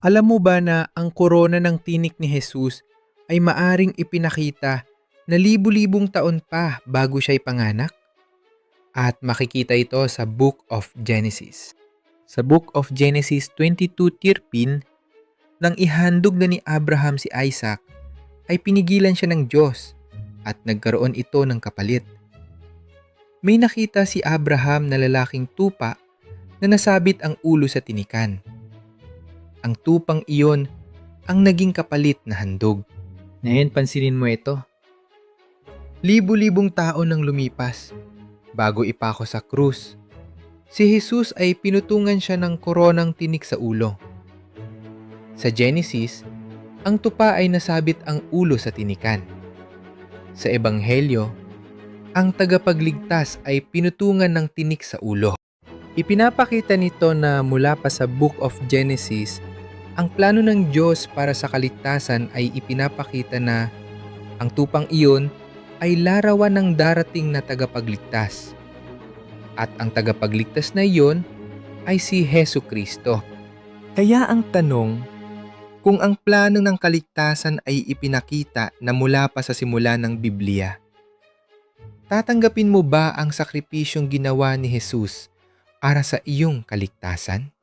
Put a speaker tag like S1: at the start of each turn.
S1: Alam mo ba na ang korona ng tinik ni Jesus ay maaring ipinakita na libu-libong taon pa bago siya ipanganak? At makikita ito sa Book of Genesis. Sa Book of Genesis 22:13, nang ihandog na ni Abraham si Isaac, ay pinigilan siya ng Diyos at nagkaroon ito ng kapalit. May nakita si Abraham na lalaking tupa na nasabit ang ulo sa tinikan. Ang tupang iyon ang naging kapalit na handog. Ngayon pansinin mo ito. Libu-libong taon nang lumipas bago ipako sa krus. Si Jesus ay pinutungan siya ng koronang tinik sa ulo. Sa Genesis, ang tupa ay nasabit ang ulo sa tinikan. Sa Ebanghelyo, ang tagapagligtas ay pinutungan ng tinik sa ulo. Ipinapakita nito na mula pa sa Book of Genesis, ang plano ng Diyos para sa kaligtasan ay ipinapakita na ang tupang iyon ay larawan ng darating na tagapagligtas. At ang tagapagligtas na iyon ay si Hesukristo. Kaya ang tanong, kung ang plano ng kaligtasan ay ipinakita na mula pa sa simula ng Biblia, tatanggapin mo ba ang sakripisyong ginawa ni Jesus para sa iyong kaligtasan?